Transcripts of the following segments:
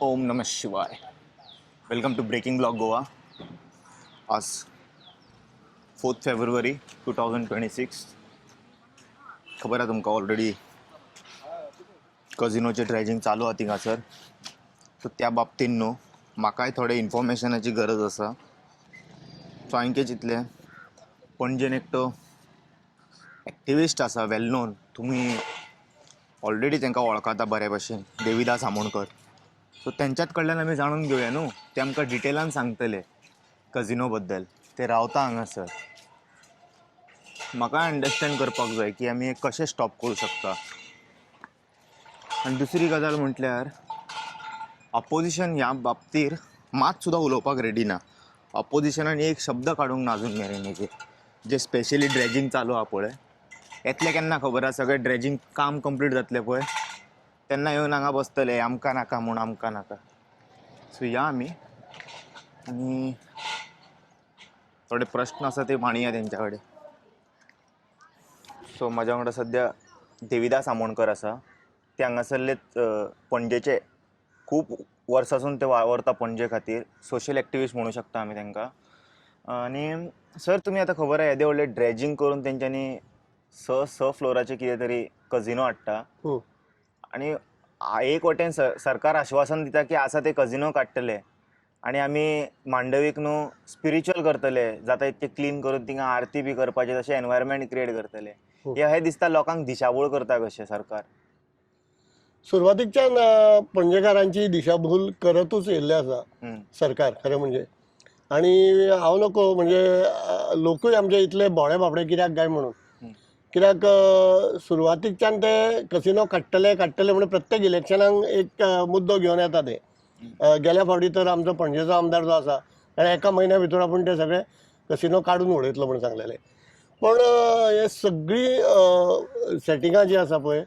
ओम नमः शिवाय. Welcome to breaking blog Goa. आज 4 फेब्रुवारी 2026. खबर आहे तुमका ऑलरेडी कझिनोचे ड्रायजिंग चालू आहा थिंगासर. तर त्या बाबतीन न्हू म्हाकाय थोडे इन्फॉर्मेशनाची गरज आसा. सो हांवें चिंतलें पणजेन एकटो एक्टिविस्ट आसा वेल नोन, तुमी ऑलरेडी तांकां वळखता बरे भशेन, देविदास आमोणकर. सो तेंच्यात कडल्यान आमी जाणून घेवया न्हू, ते आमकां डिटेलान सांगतले कझिनो बद्दल. ते रावता हांगासर. म्हाका अंडरस्टँड करपाक जाय की आमी एक कशें स्टॉप करूं शकता. आनी दुसरी गजाल म्हटल्यार अपोजिशन ह्या बाबतीर मात सुद्दां उलोवपाक रेडी ना. अपोजिशनान एक शब्द काडूंक ना अजून मेरेन. जे स्पेशली ड्रेजिंग चालू आहा पळय, येतले केन्ना खबर आहा, सगळें ड्रेजिंग काम कंप्लीट जातलें पळय तेन्ना येवन हांगा बसतले आमकां नाका म्हूण, आमकां नाका. सो या आमी आनी थोडे प्रश्न आसा ते मांडया तेंच्या कडेन. सो म्हाज्या वांगडा सद्या देविदास आमोणकर आसा. ते हांगासरलेच पणजेचे खूब वर्सांसून ते वावरता पणजे खातीर. सोशल एक्टिविस्ट म्हणू शकता आमी तांकां. आनी सर, तुमी आतां खबर आहा येदे व्हडले ड्रेजिंग करून तेंच्यांनी स फ्लोराचे कितें तरी कझिनो हाडटा. आनी एक वटेन सरकार आश्वासन दिता की आसा ते कझिनो काडटले आनी आमी मांडवीक न्हू स्पिरिच्युअल करतले, जाता इतके क्लीन करून थिंगा आरती बी करपाचे, तशें एनवायरमेंट क्रिएट करतले. हे दिसता लोकांक दिशाभूल करता कशें सरकार. सुरवातीच्यान पणजेकारांची दिशाभूल करतूच येयल्ले आसा सरकार खरें म्हणजे. आनी हांव नको म्हणजे लोकूय आमचे इतले भोळे बाबडे कित्याक काय म्हणून. कित्याक सुरवातीच्यान ते कसिनो काडटले म्हणून प्रत्येक इलेक्शनाक एक मुद्दो घेवन येता ते. गेल्या फावटी तर आमचो पणजेचो आमदार जो आसा ताणें एका म्हयन्या भितर आपूण ते सगळे कसिनो काडून उडयतलो म्हणून सांगलेले. पण हे सगळी सेटिंगां जी आसा पळय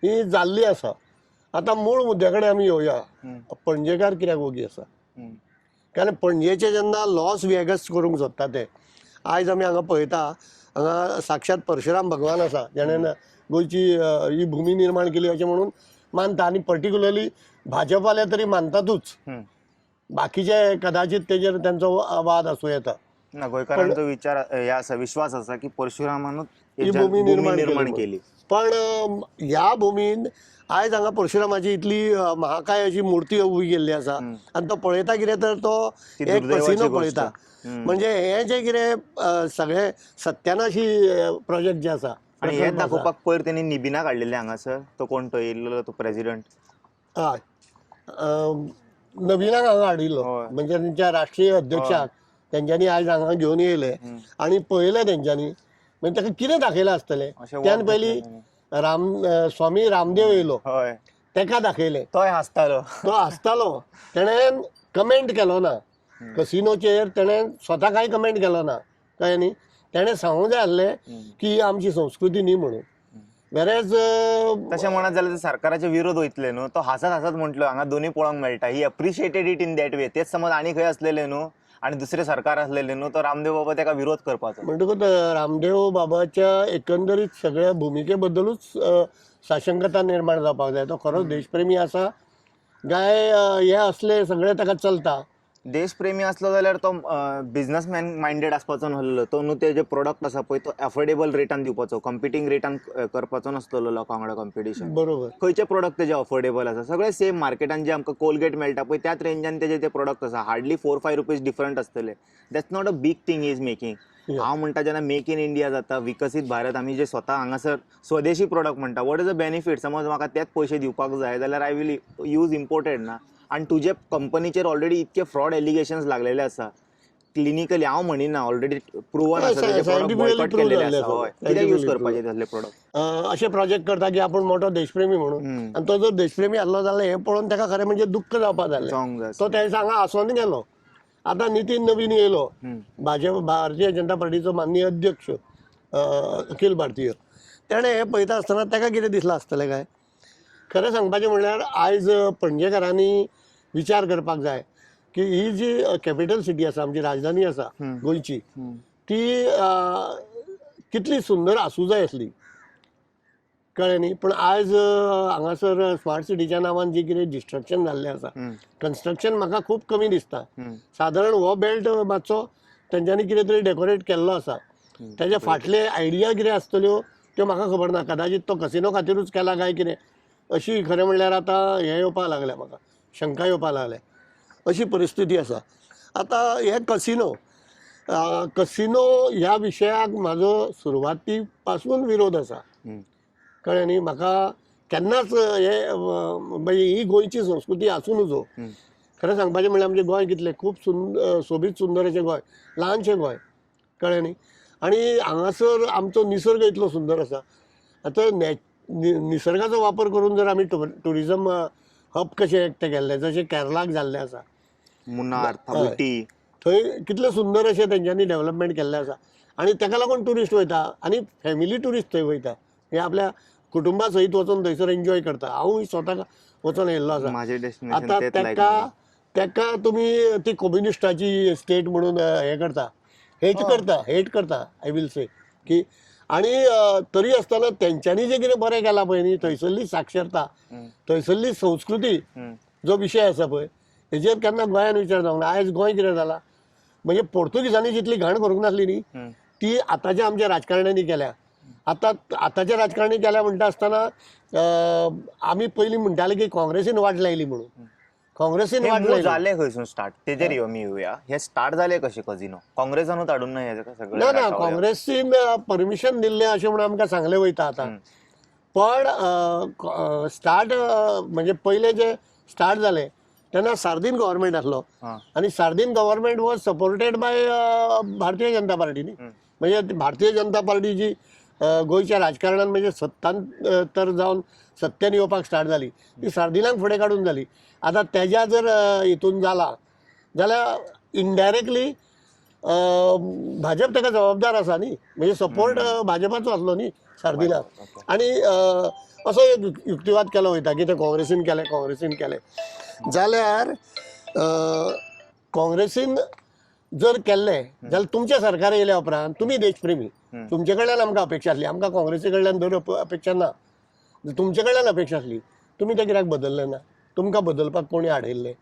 ही जाल्ली आसा. आतां मूळ मुद्द्या कडेन आमी येवया. पणजेकार कित्याक ओगी आसा, कारण पणजेचे जेन्ना लॉस वेगस करूंक सोदता ते, आयज आमी हांगा पळयता, हांगा साक्षात परशुराम भगवान आसा जेणेन गोंयची ही भुमी निर्माण केली अशें म्हणून मानता. आनी पर्टिक्युलरली भाजपाले तरी मानतातूच, बाकीचे कदाचित तेजेर तेंचो वाद आसूं येता. ना, गोंयकारांचो विचार हे आसा, विश्वास आसा की परशुरामानूच ही भुमी निर्माण केली. पण ह्या भुमीन आयज हांगा परशुरामाची इतली महाकाय अशी मुर्ती उबी केल्ली आसा आनी तो पळयता कितें तर तो एक कसिनो पळयता. म्हणजे हे जे कितें सगळे सत्यानाशी प्रोजेक्ट जे आसा. आनी हें दाखोवपाक पयर तेणी निबिना काडलेले हांगासर. तो कोण तो येयल्लो तो प्रेसिडेंट. हय, नविनाक हांगा हाडिल्लो, म्हणजे तेंच्या राष्ट्रीय अध्यक्षाक तेंच्यांनी आयज हांगा घेवन येयले आनी पळयले तेंच्यांनी. म्हणजे ताका कितें दाखयलें आसतलें. त्यान पयलीं स्वामी रामदेव येयलो, तेका दाखयलें. तो हांसतालो. तेणें कमेंट केलो ना कसिनोचेर, तेणें स्वता कांय कमेंट केलो ना, कळ्ळें न्ही. तेणें सांगूंक जाय आसलें की ही आमची संस्कृती न्ही म्हणून. वेरेज तशें म्हणत जाल्यार सरकाराचे विरोध वयतले न्हू. तो हांसत हांसत म्हटलो हांगा दोनी पळोवंक मेळटा. He appreciated it in that way. तेच समज आनी खंय आसलेले न्हू आनी दुसरे सरकार आसलेले न्हू, तो रामदेव बाबा तेका विरोध करपाचो. म्हणटकूच रामदेव बाबाच्या एकंदरीत सगळ्या भुमिके बद्दलूच साशंकता निर्माण जावपाक जाय. तो खरोच देशप्रेमी आसा काय हे असले सगळे ताका चलता. देशप्रेमी असलो जाल्यार तो बिझनसमॅन मायंडेड आसपाचो नासलो. तो न्हू ते जे प्रोडक्ट आसा पळय तो अफोर्डेबल रेटान दिवपाचो, कॉम्पिटींग रेटान करपाचो नासलो लोकां वांगडा कॉम्पिटिशन. बरोबर. खंयचे प्रोडक्ट तेजे अफोर्डेबल आसा, सगळे सेम मार्केटान जे आमकां कोलगेट मेळटा पळय त्याच रेंजान तेजे ते प्रोडक्ट आसा. हार्डली 4-5 रुपीज डिफरंट आसतले. That's not a big thing is making. हांव म्हणटा जेन्ना मेक इन इंडिया जाता, विकसीत भारत, आमी जे स्वता हांगासर स्वदेशी प्रोडक्ट म्हणटा, वॉट इज द बेनिफीट. समज म्हाका तेच पयशे दिवपाक जाय जाल्यार आय विल यूज इम्पोर्टेड ना. आनी तुजे कंपनीचेर ऑलरेडी इतके फ्रॉड एलिगेशन्स लागलेले आसा. क्लिनिकली हांव म्हणिना, ऑलरेडी प्रूवन आसा तेजे प्रोडक्ट बॉयकॉट केलेले आसा. हय, कित्याक यूज करपाचे तसले प्रोडक्ट. असे प्रोजेक्ट करता की आपूण मोठो देशप्रेमी म्हणून, आनी तो जर देशप्रेमी आसलो जाल्यार हे पळोवन ताका खरें म्हणजे दुख्ख जावपाक जालें. तो त्या दिसा हांगा आसोन गेलो. आतां नितीन नवीन येयलो, भारतीय जनता पार्टीचो माननीय अध्यक्ष अखिल भारतीय. तेणें हें पळयता आसतना ताका कितें दिसलां आसतलें काय. खरें सांगपाचें म्हणल्यार आयज पणजेकारांनी विचार करपाक जाय की ही जी कॅपिटल सिटी आसा, आमची राजधानी आसा गोंयची, ती कितली सुंदर आसूं जाय आसली. कळ्ळें न्ही. पूण आयज हांगासर स्मार्ट सिटीच्या नांवान जी कितें डिस्ट्रक्शन जाल्लें आसा, कन्स्ट्रक्शन म्हाका खूब कमी दिसता. सादारण हो बेल्ट मातसो तेंच्यांनी कितें तरी डेकोरेट केल्लो आसा. तेजे फाटले आयडिया कितें आसतल्यो त्यो म्हाका खबर ना. कदाचित तो कसिनो खातीरूच केला काय कितें अशी खरें म्हणल्यार आतां हें येवपाक लागलें, म्हाका शंका येवपाक लागल्या. अशी परिस्थिती आसा. आतां हे कसिनो ह्या विशयाक म्हाजो सुरवाती पासून विरोध आसा. कळ्ळें न्ही. म्हाका केन्नाच हे म्हणजे ही गोंयची संस्कृती आसूं नजो. खरें सांगपाचें म्हणल्यार आमचें गोंय कितलें खूब सोबीत सुंदर अशें गोंय, ल्हानशें गोंय. कळ्ळें न्ही. आनी हांगासर आमचो निसर्ग इतलो सुंदर आसा. आतां निसर्गाचो वापर करून जर आमी टुरिजम हब कशें एकटें केल्लें, जशें केरळाक जाल्लें आसा, मुन्नार, थाबुटी, थंय कितलें सुंदर अशें तेंच्यांनी डेव्हलपमेंट केल्लें आसा. आनी ताका लागून ट्युरिस्ट वयता आनी फॅमिली ट्युरिस्ट थंय वयता. हे आपल्या कुटुंबा सयत वचून थंयसर एन्जॉय करता. हांवूय स्वता वचून येयल्लो आसा. माझे डेस्टिनेशन आतां तेच लायक तेका तुमी ती कम्युनिस्टाची स्टेट म्हणून हे करता, हेट करता आय विल से की. आनी तरी आसतना तेंच्यांनी जें कितें बरें केलां पळय न्ही, थंयसरली साक्षरता, थंयसरली संस्कृती जो विशय आसा पळय, हेजेर केन्ना गोंयान विचार जावंक ना. आयज गोंय कितें जाला म्हणजे पोर्तुगीजांनी जितली घाण करूंक नासली न्ही, ती आतांच्या आमच्या राजकारण्यांनी केल्या. आतांच्या राजकारणी केल्या म्हणटा आसतना आमी पयलीं म्हणटाले की काँग्रेसीन वाट लायली म्हणून. काँग्रेसीन वाट लायली झाले खंयसून स्टार्ट तेजेर यो मी येवया. हे स्टार्ट जाले कशे कजिनो? काँग्रेसानूच हाडून ना हे सगळें? ना काँग्रेसीन परमिशन दिल्लें अशें म्हणून आमकां सांगलें वयता आतां. पण स्टार्ट म्हणजे पयलें जे स्टार्ट जालें तेन्ना सार्दीन गव्हर्मेंट आसलो. आनी sardine government was supported by Bharatiya Janata party न्ही. म्हणजे भारतीय जनता पार्टी जी गोंयच्या राजकारणान म्हणजे सत्तांतर जावन सत्तेन येवपाक स्टार्ट जाली, ती सार्दिनाक फुडें काडून जाली. आतां तेज्या जर हितून जाला जाल्यार इनडायरेक्टली भाजप ताका जबाबदार आसा न्ही. म्हणजे सपोर्ट भाजपाचो आसलो न्ही सार्दिनाक. आनी असो एक युक्तिवाद केलो वयता की ते काँग्रेसीन केले जाल्यार काँग्रेसीन जर केल्लें जाल्यार तुमचें सरकार येयल्या उपरांत तुमी देशप्रेमी, तुमचे कडल्यान आमकां अपेक्षा आसली, आमकां काँग्रेसी कडल्यान दर अपेक्षा ना, तुमचे कडल्यान अपेक्षा आसली. तुमी तें कित्याक बदललें ना? तुमकां बदलपाक कोणी हाडयल्लें?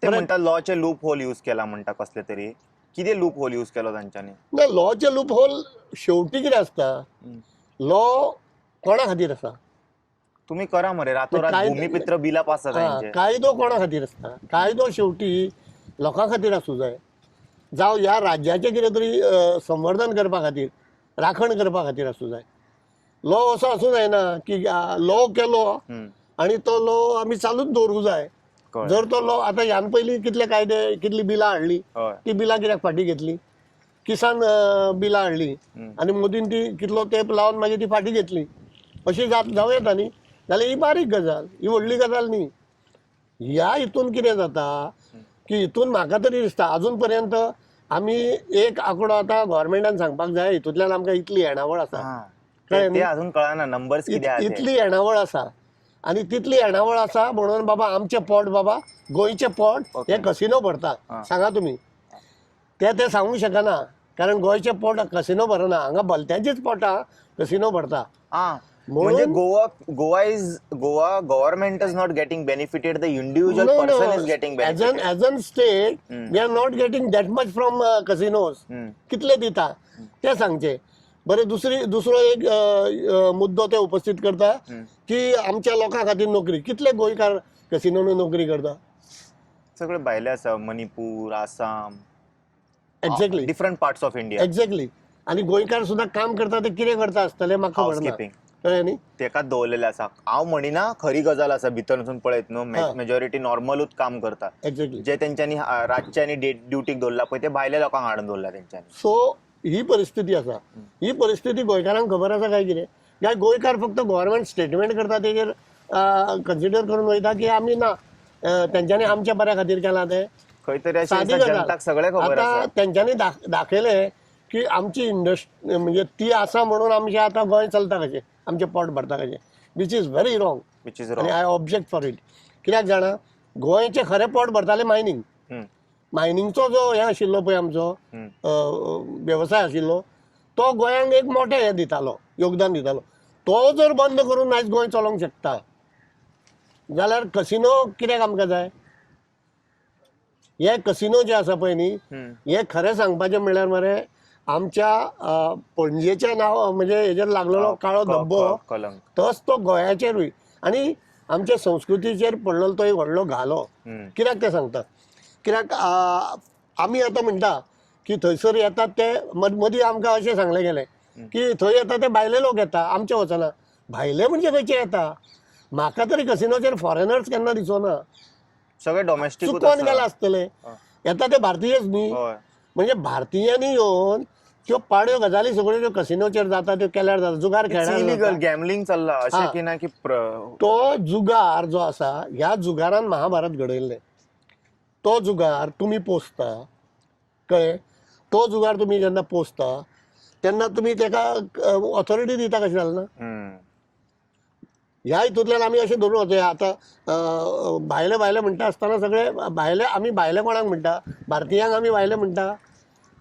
ते म्हणटा लॉचे लूप होल यूज केला म्हणटा कसले तरी. कितें लूप होल यूज केलो तांच्यांनी? ना, लॉचे लूप होल शेवटी कितें आसता, लॉ कोणा खातीर आसा? तुम्ही करा मरे रातोरात भूमिपुत्र बिला पास जाता. कायदो कोणा खातीर आसता? कायदो शेवटी लोकां खातीर आसूं जाय. जावं ह्या राज्याचें कितें तरी संवर्धन करपा खातीर, राखण करपा खातीर आसूं जाय. लॉ असो आसूं जायना की लॉ केलो आनी तो लॉ आमी चालूच दवरूंक जाय. जर तो लॉ आतां ह्यान पयलीं कितले कायदे, कितली बिलां हाडली, ती बिलां कित्याक फाटीं घेतली? किसान बिलां हाडली आनी मोदीन ती कितलो तेंप लावन मागीर ती फाटीं घेतली. अशी जावं येता न्ही. जाल्यार ही बारीक गजाल, ही व्हडली गजाल न्ही. ह्या हितून कितें जाता की हितून म्हाका तरी दिसता अजून पर्यंत आमी एक आंकडो आतां गव्हर्मेंटान सांगपाक जाय, हितूंतल्यान आमकां इतली येणावळ आसा, ते अजून कळना नंबर्स कितें इतली येणावळ आसा. आनी तितली येणावळ आसा म्हणून बाबा आमचें पोट, बाबा गोंयचें पोट हे कसिनो भरता. सांगा तुमी, ते सांगूंक शकना. कारण गोंयचें पोट कसिनो भरना, हांगा भलत्यांचीच पोटां कसिनो भरता. म्हणजे Goa government is not getting benefited, the individual person is getting benefited. As an state we are not getting that much from casinos. कितले दिता ते सांगचे. बरें, दुसरो एक मुद्दो ते उपस्थित करता की आमच्या लोकां खातीर नोकरी. कितले गोंयकार कसिनोनी नोकरी करता? सगळे भायले आसा, Manipur, Assam, exactly different parts of India. Exactly. आनी गोंयकार सुद्दां काम करता ते कितें करता आसतले म्हाका खबर ना. कळ्ळें न्ही. तेकाच दवरलेले आसा. हांव म्हणिना खरी गजाल आसा, भितर वचून पळयत न्हू, मेजॉरिटी नॉर्मलूच काम करता. एक्झॅक्टली. जे तेंच्यांनी रातचे आनी ड्युटीक दवरला पळय ते भायल्या लोकांक हाडून दवरला तेंच्यांनी. सो ही परिस्थिती आसा. ही परिस्थिती गोंयकारांक खबर आसा काय कितें? काय गोंयकार फक्त गव्हर्मेंट स्टेटमेंट करता तेजेर कन्सिडर करून वयता की आमी ना, तेंच्यांनी आमच्या बऱ्या खातीर केलां ते? खंय तरी जनताक सगळें खबर आसा. आतां तेंच्यांनी दाखयलें की आमची इंडस्ट्री म्हणजे ती आसा म्हणून आमचें आतां गोंय चलता कशें, आमचें पोट भरता कशें, विच इज व्हेरी रॉंग. आनी आय ऑब्जेक्ट फॉर इट. कित्याक जाणा, गोंयचें खरें पोट भरतालें मायनींग. मायनिंगचो जो हे आशिल्लो पळय आमचो वेवसाय आशिल्लो, तो गोंयांक एक मोठें हें दितालो, योगदान दितालो. तो जर बंद करून आयज गोंय चलोवंक शकता जाल्यार कसिनो कित्याक आमकां जाय? हे कसिनो जे आसा पळय न्ही, हे खरें सांगपाचें म्हणल्यार मरे आमच्या पणजेच्या नांव म्हणजे हेजेर लागलेलो काळो धब्बो कलंक तोच तो गोंयाचेरूय आनी आमच्या संस्कृतीचेर पडलेलो तो एक व्हडलो घालो. कित्याक ते सांगता? कित्याक आमी आतां म्हणटा की थंयसर येतात ते मदीं आमकां अशें सांगलें गेलें की थंय येता ते भायले लोक येता, आमचे वचना. भायले म्हणजे खंयचे येता? म्हाका तरी कसिनोचेर फॉरेनर्स केन्ना दिसोना. सगळे डोमेस्टीक चुकोन गेला आसतले. येता ते भारतीयच न्ही. म्हणजे भारतीयांनी येवन त्यो पाड्यो गजाली सगळ्यो ज्यो कसिनोचेर जाता त्यो केल्यार जाता. जुगार खेळल्यार इलिगल गॅमलिंग चल्ला अशें की ना की तो जुगार जो आसा ह्या जुगारान महाभारत घडयल्लें. तो जुगार तुमी पोसता कळ्ळें. तो जुगार तुमी जेन्ना पोसता तेन्ना तुमी ताका ऑथॉरिटी दिता कशें जालें ना. ह्या हितूंतल्यान आमी अशें धरून वचया. आतां भायले भायले म्हणटा आसतना सगळे भायले आमी भायले कोणाक म्हणटा? भारतीयांक आमी भायले म्हणटा.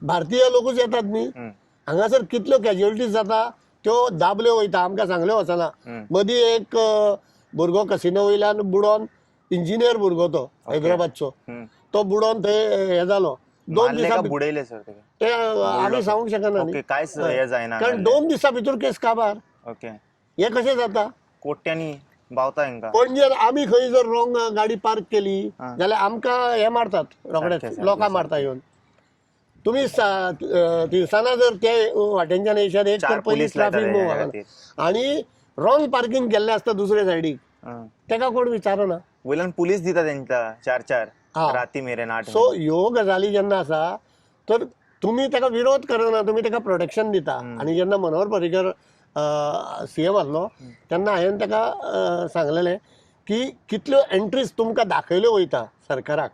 भारतीय लोकूच येतात न्ही. हांगासर कितल्यो कॅज्युअलिटीज जाता त्यो दाबल्यो वयता, आमकां सांगल्यो वचना. मदीं एक भुरगो कसिनो वयल्यान बुडोन, इंजिनियर भुरगो तो हैदराबादचो, तो बुडोन थंय हे जालो. 2 दिसां बुडयले सर ते आमी सांगूंक शकना न्ही. कारण 2 दिसां भितर केस काबार. ओके, हे कशें जाता? कोट्यांनी भावता हांकां. पण जर आमी खंय जर रॉंग गाडी पार्क केली जाल्यार आमकां हे मारतात रोखडेच, लोकां मारता येवन. तुमी तिळसाना जर ते वाटेनच्यान येयशात एक तर पयलीं ट्रॅफिक मूव आनी रॉंग पार्किंग केल्लें आसता दुसरे सायडीक, तेका कोण विचारना. वयल्यान पुलीस दिता तेंका 4 राती मेरेन 8. सो ह्यो गजाली जेन्ना आसा तर तुमी तेका विरोध करना, तुमी तेका प्रोटेक्शन दिता. आनी जेन्ना मनोहर पर्रीकर सीएम आसलो तेन्ना हांवें ताका सांगलेलें की कितल्यो एंट्रीज तुमकां दाखयल्यो वयता सरकाराक,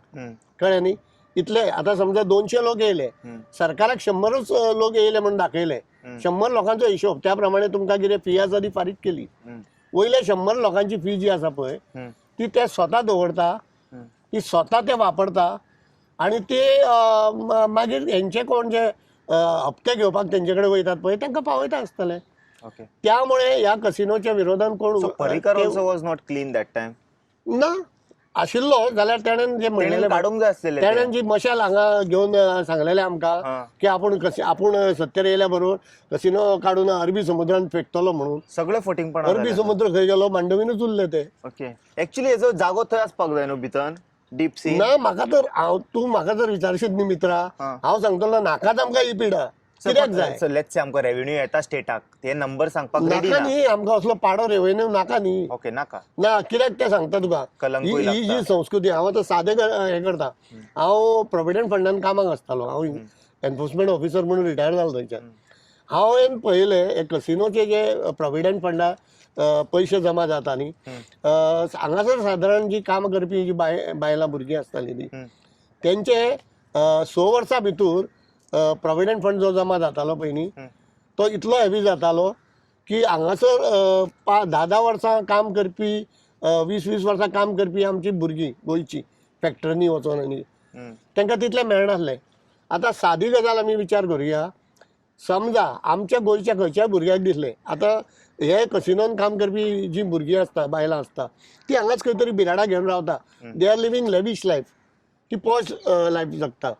कळ्ळें न्ही. इतले आतां समजा 200 लोक येयले, सरकाराक 100च लोक येयले म्हणून दाखयले. 100 लोकांचो हिशोब त्या प्रमाणे तुमकां कितें फी आसा ती फारीक केली. वयल्या 100 लोकांची फी जी आसा पळय ती ते स्वता दवरता, ती स्वता ते वापरता आनी ते मागीर हेंचे कोण जे हप्ते घेवपाक तेंचे कडेन वयतात पळय तांकां पावयता आसतले. त्यामुळे ह्या कसिनोच्या विरोधान कोण Parrikar also was not clean that time. ना आशिल्लो जाल्यार तेणेन जे म्हणलेलें काडूंक जाय आसलेलें. तेणेन जी मशाल हांगा घेवन सांगलेलें आमकां की आपूण सत्तेर येयल्या बरोबर कसिनो काडून अरबी समुद्रान फेकतलो म्हणून. सगळे फटींगपण. अरबी समुद्र खंय गेलो? मांडवीनूच उरले ते. ओके, एक्चुअली हेजो जागो थंय आसपाक जाय न्हू भितर डीप सी. ना म्हाका तर तूं म्हाका जर विचारशीत न्ही मित्रा, हांव सांगतलो नाकाच आमकां ही पिडा. कित्याक जाय? लेट्स से आमकां रेव्हेन्यू येता स्टेटाक, ते नंबर सांगपाक रेडी नाका ना. न्ही आमकां असलो पाडो रेव्हेन्यू नाका न्ही. ओके, नाका ना. कित्याक ते सांगता तुका ही जी संस्कृती. हांव आतां सादें हें करता. हांव प्रोविडंट फंडान कामाक आसतालो. हांव एनफोर्समेंट ऑफिसर म्हणून रिटायर जालो थंयच्यान. हांवें पळयलें हे कसिनोचे जे प्रोविडंट फंडा पयशे जमा जाता न्ही, हांगासर सादारण जी काम करपी जी बायलां भुरगीं आसतालीं न्ही तेंचे 6 वर्सां भितर प्रोविडंट फंड जो जमा जातालो पळय न्ही तो इतलो हेवी जातालो की हांगासर 10 वर्सां काम करपी 20 वर्सां काम करपी आमची भुरगीं गोंयची फॅक्टरीनी वचोन आनी तांकां तितलें मेळनासलें. आतां सादी गजाल आमी विचार करुया. समजा आमच्या गोंयच्या खंयच्याय भुरग्याक दिसलें आतां हे कसिनोन काम करपी जी भुरगीं आसता बायलां आसता ती हांगाच खंय तरी बिराडा घेवन रावता. They are living lavish life. ती पॉश लायफ जगता.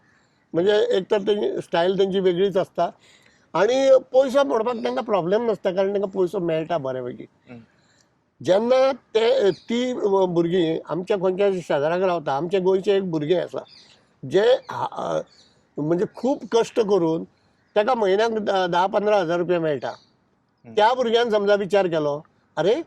म्हणजे एक तर तेंची स्टायल तेंची वेगळीच आसता आनी पयसो म्हणपाक तांकां प्रॉब्लेम नासता कारण तांकां पयसो मेळटा बऱ्या पैकी. जेन्ना ती भुरगीं आमच्या खंयच्या शेजाराक रावता, आमचे गोंयचे एक भुरगें आसा जे म्हणजे खूब कश्ट करून ताका म्हयन्याक 10-15 हजार रुपया मेळटा. त्या भुरग्यान समजा विचार केलो अरे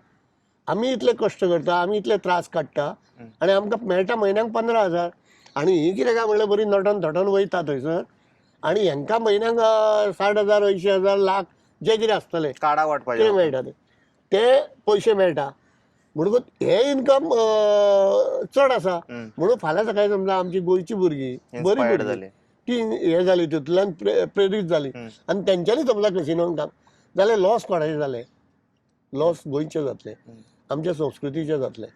आमी इतले कश्ट करता, आमी इतले त्रास काडटा आनी आमकां मेळटा म्हयन्याक 15 हजार आनी ही कितें काय म्हणल्यार बरी नटन थटन वयता थंयसर आनी हांकां म्हयन्याक 60,000, 80,000, लाख जे कितें आसतलें काडा वाटपाचें ते मेळटा. ते पयशे मेळटा म्हणून हे इन्कम चड आसा. म्हणून फाल्यां सकाळीं समजा आमची गोंयची भुरगीं बरी भुरगीं ती हे जाली तितूंतल्यान प्रेरीत जाली आनी तेंच्यांनी समजा कसिनोन काम जाल्यार लॉस कोणाचें जालें? लॉस गोंयचें जातलें, आमच्या संस्कृतीचें जातलें.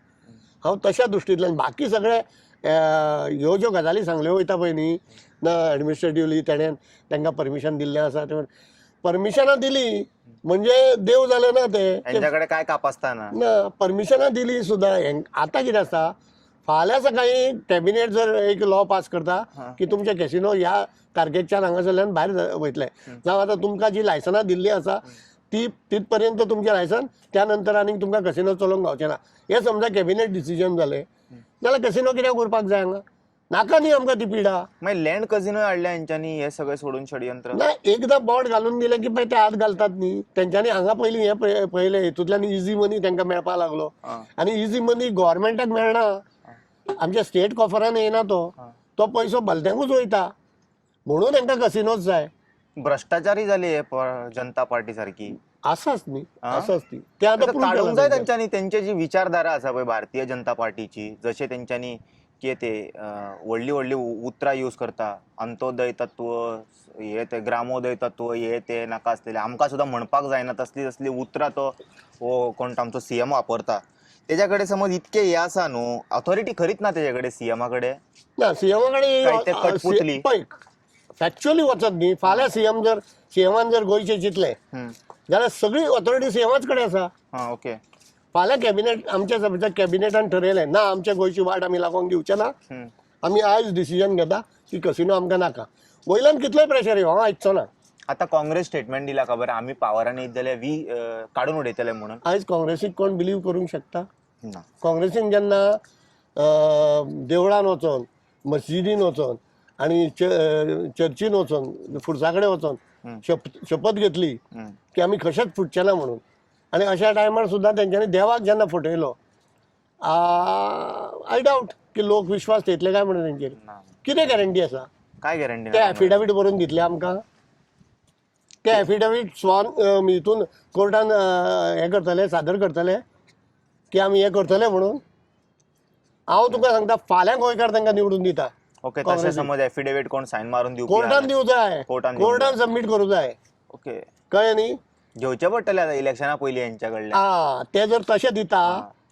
हांव तशा दृश्टींतल्यान बाकी सगळे ह्यो ज्यो गजाली सांगल्यो वयता पळय न्ही ना एडमिनिस्ट्रेटिवली तेणेन तांकां परमिशन दिल्लें आसा परमिशनां दिली म्हणजे देव जाले ना ते यांच्याकडे काय कापासताना ना परमिशनां दिली सुद्धा आता कितें आसा फाल्यां सकाळी कॅबिनेट जर एक लॉ पास करता की तुमचे कॅसिनो ह्या तारखेच्यान हांगासरल्यान भायर वयतले जावं आतां तुमकां जी लायसनां दिल्ली आसा ती तिथपर्यंत तुमचें लायसन त्यानंतर आनीक तुमकां कॅसिनो चलोवंक गावचें ना हें समजा कॅबिनेट डिसिजन जालें जाल्यार कॅसिनो कित्याक करपाक जाय हांगा नाका न्ही आमकां ती पिडा मागीर लँड कझिनो हाडल्या यांच्यानी हे सगळे सोडून षडयंत्र ना एकदां बोर्ड घालून दिलें की पळय ते हात घालतात न्ही तेंच्यांनी हांगा पयलीं हें पळयलें हितूंतल्यान इजी मनी तांकां मेळपा लागलो आनी इजी मनी गोव्हर्मेंटाक मेळना आमच्या स्टेट कॉफरान येना तो पयसो भलत्यांकूच वयता म्हणून तांकां कसिनोच जाय भ्रष्टाचारी झाली हे जनता पार्टी सारखी आसाच न्ही आसाच ती ते आतां prove काढूंक केलां जाय तेंच्यानी. तेंच्यांनी त्यांची जी विचारधारा आसा पळय भारतीय जनता पार्टीची जशे तेंच्यांनी कितें ते व्हडली व्हडली उतरां यूज करता अंत्योदय तत्व हे ते ग्रामोदय तत्व हे ते नाका आसलेले आमकां सुद्दां म्हणपाक जायना तसली उतरां तो कोण आमचो सीएम वापरता तेच्या कडेन समज इतके हे आसा न्हू ऑथॉरिटी खरीच ना तेच्या कडेन सीएमा कडेन ना सीएमा काय ते कटपुतली? कडेन फॅक्च्युअली वचत न्ही फाल्यां सीएमान जर गोंयचे चिंतले जाल्यार सगळी ऑथॉरिटी सीएमाच कडेन आसा हा ओके फाल्यां कॅबिनेट आमच्या सभेच्या कॅबिनेटान ठरयलें ना आमच्या गोंयची वाट आमी लागोंक दिवचे ना आमी आयज डिसिजन घेता की कसिनो आमकां नाका वयल्यान कितलोय प्रेशर येवं हांव आयकचो ना आता काँग्रेस स्टेटमेंट दिला खबर आम्ही पावरान येत जाल्यार काढून उडयतले म्हणून आयज काँग्रेसीक कोण बिलीव करूंक शकता ना काँग्रेसीन जेन्ना देवळान वचोन मस्जिदीन वचोन आनी चर्चीन वचोन फुडसा कडेन वचोन शपथ घेतली की आमी कशेंच फुटचे ना म्हणून आनी अशा टायमार सुद्दां तेंच्यांनी देवाक जेन्ना फटयलो आय डावट की लोक विश्वास थेयतले काय म्हणून तेंचेर कितें गॅरंटी आसा काय गॅरंटी ते एफिडेवीट बरोवन दितले आमकां ते एफिडेवीट स्वान हितून कोर्टान हे करतले सादर करतले की आमी हे करतले म्हणून हांव तुका सांगता फाल्यां गोंयकार तांकां निवडून दिता ओके तशें समज एफिडेविट कोण सायन मारून दिवपी कोर्टान दिवं जाय कोर्टान सबमीट करूं जाय ओके कळ्ळें न्ही घेवचे पडटले आतां इलेक्शना पयलीं यांच्या कडल्यान ते जर तशें दिता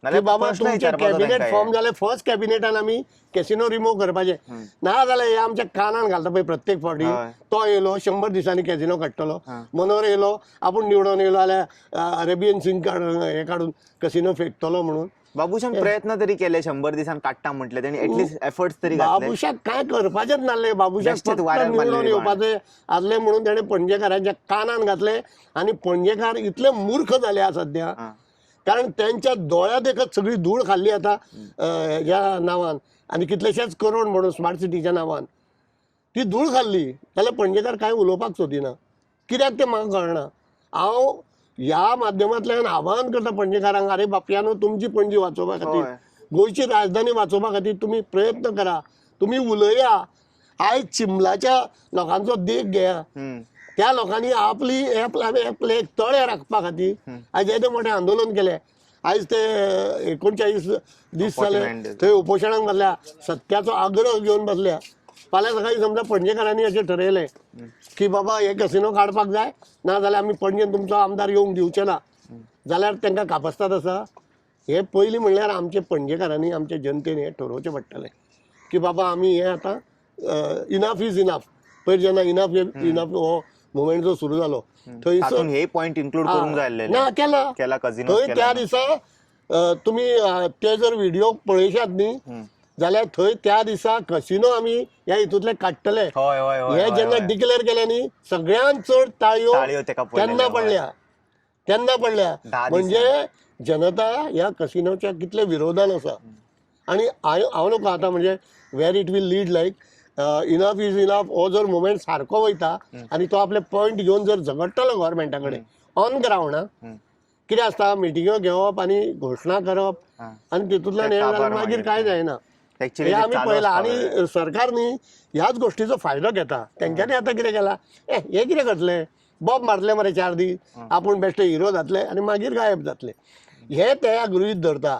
की बाबा प्रश्न तुमचे विचारपाचो कॅबिनेट तांकां फॉर्म जाले फर्स्ट कॅबिनेटान आमी कॅसिनो रिमूव करपाचे ना जाल्यार हे आमच्या कानान घालता पळय प्रत्येक फावटी तो येयलो 100 दिसांनी कॅसिनो काडटलो मनोहर येयलो आपूण निवडून येयलो जाल्यार अरेबियन सीन हे काडून कॅसिनो फेकतलो म्हणून बाबूशान प्रयत्न तरी केले 100 दिसान काडटा म्हटले तेणी एटलीस्ट एफर्ट्स तरी घातले बाबूशाक काय करपाचेच नासले बाबूशाक बेश्टेच फक्त वाऱ्यार निवडून मारलेली येवपाचे आसले म्हणून तेणे पणजेकारांच्या कानान घातले आनी पणजेकार इतले मूर्ख जाले आसा सध्या कारण त्यांच्या दोळ्यात एकच सगळी धूळ खाल्ली आता ह्या नावान आनी कितलेशेच करोड म्हणून स्मार्ट सिटीच्या नावान ती धूळ खाल्ली जाल्यार पणजेकार कांय उलोवपाक सोदिना कित्याक ते म्हाका कळना हांव ह्या माध्यमांतल्यान आवाहन करता पणजेकारांक अरे बापयानो तुमची पणजी वाचोवपा खातीर गोंयची राजधानी वाचोवपा खातीर तुमी प्रयत्न करा तुमी उलया आयज चिंबलाच्या लोकांचो देख घेया त्या लोकांनी आपली एक तळे राखपा खातीर आयज येदे मोठे आंदोलन केले आयज ते 39 दीस जाले थंय उपोशणाक बसल्या सत्याचो आग्रह घेवन बसल्या फाल्यां सकाळी समजा पणजेकारांनी अशें ठरयलें की बाबा हे कॅसिनो काडपाक जाय ना जाल्यार आमी पणजेन तुमचो आमदार येवंक दिवचे ना जाल्यार तांकां कापस्ताद आसा हे पयलीं म्हणल्यार आमचे पणजेकारांनी आमच्या जनतेन हें ठरोवचें पडटलें की बाबा आमी हे आतां इनफ इज इनफ पयर जेन्ना इनफ हो मुवमेंट जो सुरू जालो थंयसर हे पॉइंट इन्क्लूड करूंक जाय आसलेले ना केला कझिनो थंय त्या दिसा तुमी ते जर व्हिडिओ पळयशात न्ही जाल्यार थंय त्या दिसा कसिनो आमी ह्या हितूंतले काडटले हे जेन्ना डिक्लेअर केले न्ही सगळ्यांत चड ताळयो तेन्ना पडल्या म्हणजे जनता ह्या कसिनोच्या कितले विरोधान आसा आनी हांव नको आतां म्हणजे where it will lead like enough is enough हो जर मुवमेंट सारको वयता आनी तो आपले पॉयंट घेवन जर झगडटलो गव्हर्मेंटा कडेन ऑन ग्रावंड कितें आसता मिटिंग्यो घेवप आनी घोशणा करप आनी तितूंतल्यान हे जाल्यार मागीर कांय जायना हे आमी पळयलां आनी सरकार न्ही ह्याच गोश्टीचो फायदो घेता तेंच्यांनी आतां कितें केलां हे कितें करतले बॉब मारले मरे 4 दीस आपूण बेश्टे हिरो जातले आनी मागीर गायब जातले हे ते गृहीत धरता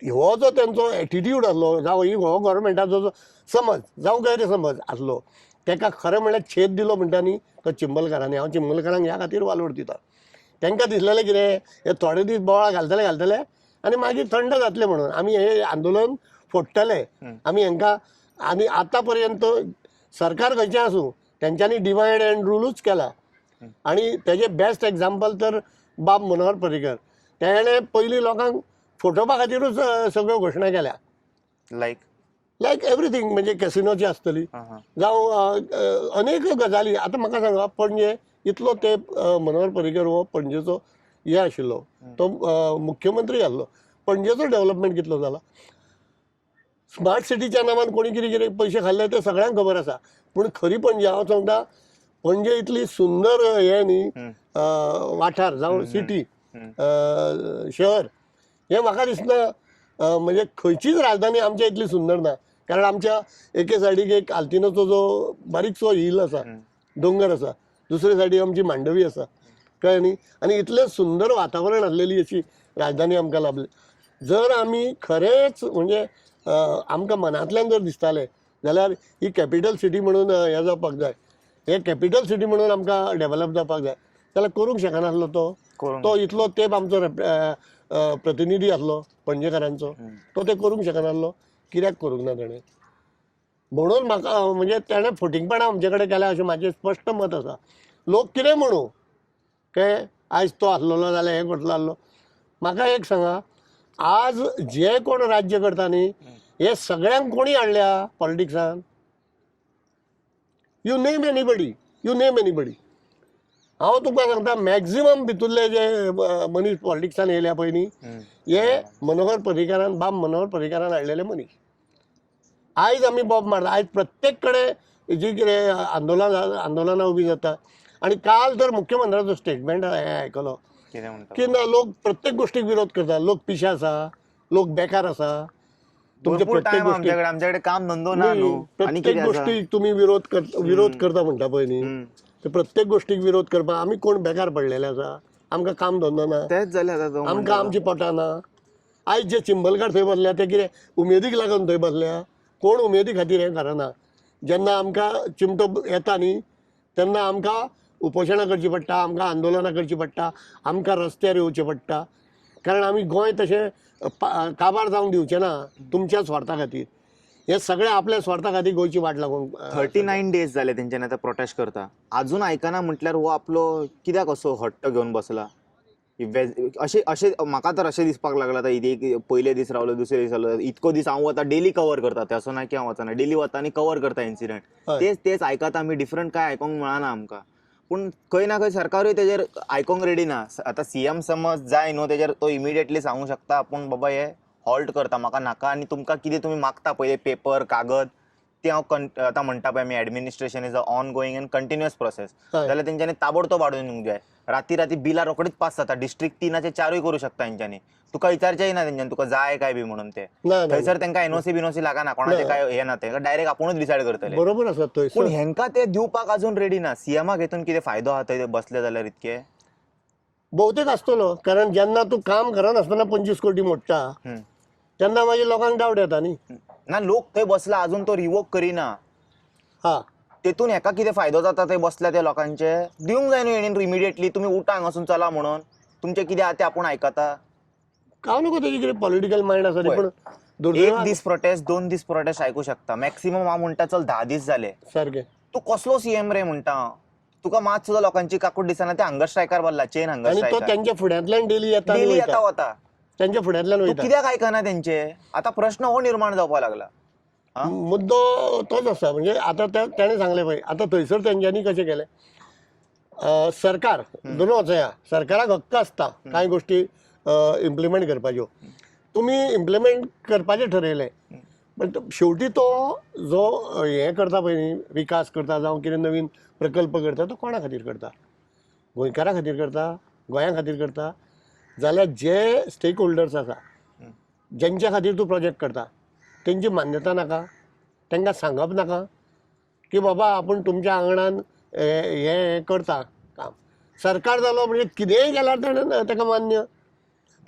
हो जो तेंचो एटिट्यूड आसलो जावं हो गव्हर्मेंटाचो जो समज जावं गैरसमज आसलो ताका खरें म्हणल्यार छेद दिलो म्हणटा न्ही तो चिंबलकारांनी हांव चिंबलकारांक ह्या खातीर वालोर दिता तांकां दिसलेलें कितें हे थोडे दीस बोवाळ घालतले आनी मागीर थंड जातले म्हणून आमी हे आंदोलन फोडटले आमी हांकां आनी आतां पर्यंत सरकार खंयचें आसूं तेंच्यांनी डिवायड एंड रूलूच केला आणि तेजे बेस्ट एग्जाम्पल तर बाब मनोहर पर्रीकर. तेणे पयलीं लोकांक फोटोवपा खातीरूच सगळ्यो घोशणा केल्या, लाईक लायक एवरीथींग. म्हणजे कॅसिनोची आसतली जावं अनेक गजाली. आतां म्हाका सांगा, पणजे इतलो तेंप मनोहर पर्रीकर हो पणजेचो हे आशिल्लो, तो मुख्यमंत्री आसलो. पणजेचो डेव्हलपमेंट कितलो जाला. स्मार्ट सिटीच्या नांवान कोणी कितें कितें पयशे खाल्ले ते सगळ्यांक खबर आसा. पूण खरी पणजे हांव सांगता, पणजे इतली सुंदर हे न्ही वाठार जावं सिटी शहर, हे म्हाका दिसना म्हणजे खंयचीच राजधानी आमच्या इतली सुंदर ना. कारण आमच्या एके सायडीक एक आल्तिनोचो जो बारीकसो हिल आसा, दोंगर आसा, दुसरे सायडीक आमची मांडवी आसा, कळ्ळें न्ही. आनी इतलें सुंदर वातावरण आसलेली अशी राजधानी आमकां लाभली. जर आमी खरेंच म्हणजे आमकां मनांतल्यान जर दिसतालें जाल्यार ही कॅपिटल सिटी म्हणून हें जावपाक जाय, हे कॅपिटल सिटी म्हणून आमकां डेव्हलप जावपाक जाय, जाल्यार करूंक शकनासलो तो इतलो तेंप आमचो प्रतिनिधी आसलो पणजेकारांचो, तो ते करूंक शकनासलो. कित्याक करूंक ना ताणें? म्हणून म्हाका म्हणजे ताणें फटिंगपणां आमचे कडेन केल्या अशें म्हाजें स्पश्ट मत आसा. लोक कितें म्हणू काय, आयज तो आसलेलो जाल्यार हें करतलो आसलो. म्हाका एक सांगा, आज जे कोण राज्य करता न्ही, हे सगळ्यांक कोणी हाडल्या पॉलिटिक्सान? You name anybody. हांव तुका सांगता, मॅक्झिमम भितुरले जे मनीस पॉलिटिक्सान येयल्या पळय न्ही, हे बाब मनोहर पर्रीकारान हाडलेले मनीस. आयज आमी बॉब मारता, आयज प्रत्येक कडेन जी कितें आंदोलनां उबी जाता. आनी काल तर मुख्यमंत्र्याचो स्टेटमेंट हांवें आयकलो की लोक प्रत्येक गोष्टीक विरोध करता. लोक पिशे आसा, लोक बेकार आसा, तुमचे प्रत्येक गोष्टीक आमच्याकडे काम धंदो ना न्हू, आणि प्रत्येक गोष्टीक तुमी विरोध करता म्हणटा पळय न्ही, ते प्रत्येक गोष्टीक विरोध करपाक आमी कोण बेकार पडलेले आसा? आमकां काम धंदो ना, तेच जालें आतां. आमकां आमची पोटां ना. आयज जे चिंबलकार थंय बसल्या ते कितें उमेदीक लागून थंय बसल्या? कोण उमेदी खातीर हें करना. जेन्ना आमकां चिमटो येता न्ही, तेन्ना आमकां उपोशणां करचीं पडटा, आमकां आंदोलनां करचीं पडटा, आमकां रस्त्यार येवचें पडटा. कारण आमी गोंय तशें काबार जावंक दिवचें ना तुमच्या स्वार्था खातीर. हे सगळें आपल्या स्वार्था खातीर गोंयची वाट लागूंक 39 डेज जाले तेंच्यानी आतां प्रोटेस्ट करता, अजून आयकना म्हटल्यार हो आपलो कित्याक असो हट्ट घेवन बसला? अशें म्हाका तर अशें दिसपाक लागला आतां. एक पयले दीस रावलो, दुसरे दीस रावलो, इतको दीस हांव वता डेली कवर करता, ते असो ना की हांव वचना, डेली वता आनी कवर करता इन्सिडंट. तेच आयकता आमी, डिफरंट काय आयकोंक मेळना आमकां. पूण खंय ना खंय सरकारूय तेजेर आयकोंक रेडी ना. आतां सीएम समज जाय न्हू, तेजेर तो इमिडिएटली सांगूंक शकता आपूण बाबा हे हॉल्ट करता, म्हाका नाका, आनी तुमकां कितें तुमी मागता पळय पेपर कागद ते हांव आतां म्हणटा पळय आमी, administration is a on going end continuous process, जाल्यार तेंच्यांनी ताबडतोब हाडून दिवंक जाय. राती बिलां रोखडीच पास जाता, डिस्ट्रिक्ट 3 4 करूं शकता तेंच्यांनी. तुका विचारचेंय ना तेंच्यांनी तुका जाय काय बी म्हणून. ते थंयसर तेंकां एनओसी बिनोसी लागना, कोणाचें काय हे ना, तेंकां डायरेक्ट आपुणूच डिसायड करतले. बरोबर आसा. पूण हेंकां ते दिवपाक अजून रेडी ना. सीएमाक हेतून कितें फायदो आहा थंय बसले जाल्यार इतके? बहुतेक आसतलो, कारण जेन्ना तूं काम करनासतना 25 कोटी मोडटा तेन्ना मागीर लोकांक डावट येता न्ही. ना, लोक थंय बसला अजून तो रिवोक करिना. हा, तेतून हेका कितें फायदो जाता थंय बसल्या त्या लोकांचे? दिवंक जाय न्हू हेणीन इमिडिएटली, तुमी उठा हांगासून चला म्हणून. तुमचे कितें आहा ते आपूण आयकता. हांव नको तेजी कितें पॉलिटिकल मायंड आसा ती, पण 1 दीस प्रोटेस्ट, 2 दीस प्रोटेस्ट आयकू शकता मॅक्सिमम. हांव म्हणटा चल 10 दीस जाले. सारकें. तू कसलो सीएम रे म्हणटा? तुका मात सुद्धा लोकांची काकूट दिसना. ते हंगर स्ट्रायकार बसला, चेन हंगर आनी तो स्ट्रायकार, तेंच्या फुड्यांतल्यान डेली येता आनी डेली वयता. येता वता. तेंच्या फुड्यांतल्यान तू वयता. कित्याक आयकना तेंचे? आता प्रश्न हो निर्माण जावपाक लागला. मुद्दो तोच आसा. म्हणजे आतां तेणें सांगलें पळय, आतां थंयसर तेंच्यांनी कशें केलें, सरकार दोन वचया, सरकाराक हक्क आसता कांय गोश्टी इम्प्लिमेंट करपाच्यो. तुमी इम्प्लिमेंट करपाचें ठरयलें, बट शेवटी तो जो हें करता पळय न्ही, विकास करता जावं कितें नवीन प्रकल्प करता, तो कोणा खातीर करता? गोंयकारां खातीर करता? गोंया खातीर करता? जाल्यार जे स्टेक होल्डर्स आसा, जेंच्या खातीर तूं प्रोजेक्ट करता, तेंची मान्यता नाका? तांकां सांगप नाका की बाबा आपूण तुमच्या आंगणान हें करता काम? सरकार जालो म्हणजे कितेंय केल्यार ताणें ताका मान्य.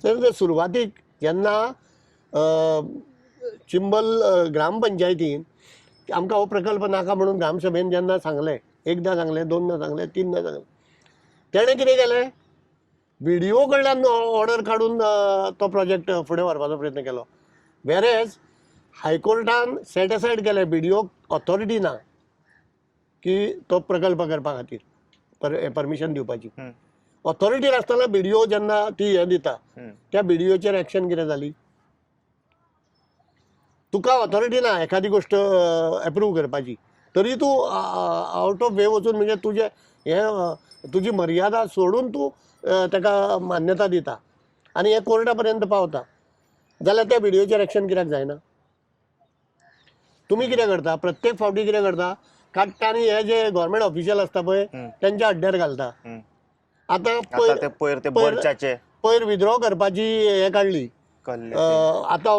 तर सुरवातीक जेन्ना चिंबल ग्रामपंचायतीन आमकां हो प्रकल्प नाका म्हणून ग्रामसभेन जेन्ना सांगलें, एकदां सांगलें, दोनदां सांगलें, तीनदां सांगलें, तेणें कितें केलें? व्हिडिओ कडल्यान ऑर्डर काडून तो प्रोजेक्ट फुडें व्हरपाचो प्रयत्न केलो. वेरेज हायकोर्टान सेट असायड केलें, व्हिडिओ ऑथॉरिटी ना की तो प्रकल्प करपा खातीर. परमिशन दिवपाची. ऑथॉरिटी नासतना BDO जेन्ना ती हे दिता त्या BDOचेर एक्शन कितें जाली? तुका ऑथॉरिटी ना एखादी गोष्ट अप्रूव्ह करपाची, तरी तू आउट ऑफ वे वचून म्हणजे तुझे हे तुजी मर्यादा सोडून तू ताका मान्यता दिता आनी हे कोर्टा पर्यंत पावता, जाल्यार त्या BDOचेर एक्शन कित्याक जायना? तुमी कितें करता? प्रत्येक फावटी कितें करता? काडटा आनी हे जे गव्हर्मेंट ऑफिशियल आसता पळय तेंच्या अड्ड्यार घालता. आतां पयर विथड्रॉ करपाची हे काडली, आतां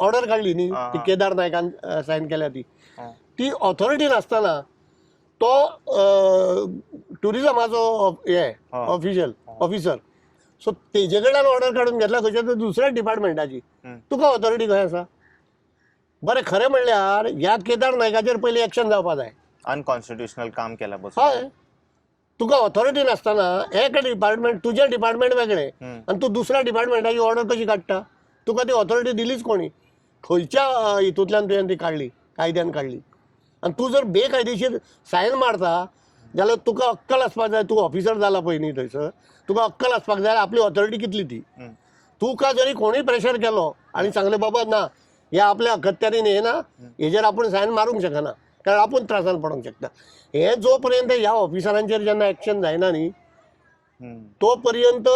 ऑर्डर काडली न्ही ती केदार नायकान सायन केल्या ती ऑथॉरिटी नासतना तो टुरिझमाचो हे ऑफिसर, सो तेजे कडल्यान ऑर्डर काडून घेतला खंयच्या तरी दुसऱ्या डिपार्टमेंटाची. तुका ऑथॉरिटी खंय आसा? बरें खरें म्हणल्यार ह्या केदार नायकाचेर पयलीं एक्शन जावपा जाय. अनकॉन्स्टिट्युशनल काम केलां हय, तुका ऑथॉरिटी नासतना एक डिपार्टमेंट तुजें डिपार्टमेंट वेगळें आनी तूं दुसऱ्या डिपार्टमेंटाची ऑर्डर कशी काडटा? तुका ती ऑथॉरिटी दिलीच कोणी? खंयच्या हितूंतल्यान तुवें ती काडली? कायद्यान काडली. आनी तूं जर बेकायदेशीर सायन मारता जाल्यार तुका अक्कल आसपाक जाय. तूं ऑफिसर जाला पळय न्ही थंयसर, तुका अक्कल आसपाक जाय आपली ऑथॉरिटी कितली ती. तुका जरी कोणूय प्रेशर केलो आनी सांगलें बाबा ना हे आपल्या अखत्यारीन हे ना, हेजेर आपूण सायन मारूंक शकना कारण आपूण त्रासान पडूंक शकता, हे जो पर्यंत ह्या ऑफिसरांचेर जेन्ना एक्शन जायना न्ही तो पर्यंत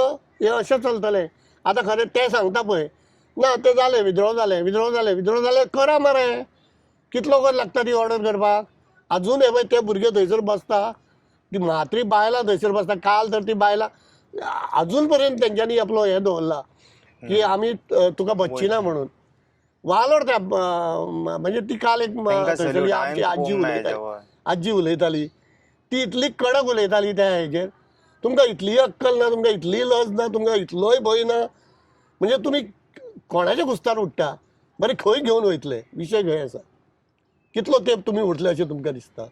हे अशें चलतलें. आतां खरें ते सांगता पळय ना ते जालें विथड्रॉ जालें करा मरे. कितलो वगत लागता ती ऑर्डर करपाक? अजून हे पळय ते भुरगे थंयसर बसता, ती म्हात्री बायलां थंयसर बसता. काल तर ती बायलां अजून पर्यंत तेंच्यांनी आपलो हे दवरला की आमी तुका बसची ना म्हणून. वालोर त्या म्हणजे ती काल एक आजी उलयताली ती इतली कडक उलयताली त्या हेजेर. तुमकां इतली अक्कल ना, तुमकां इतली लज ना, तुमकां इतलोय भंय ना, म्हणजे तुमी कोणाच्या कुस्तार उठटा? बरें खंय घेवन वयतले? विशय खंय आसा? कितलो तेंप तुमी उरतले अशें तुमकां दिसता?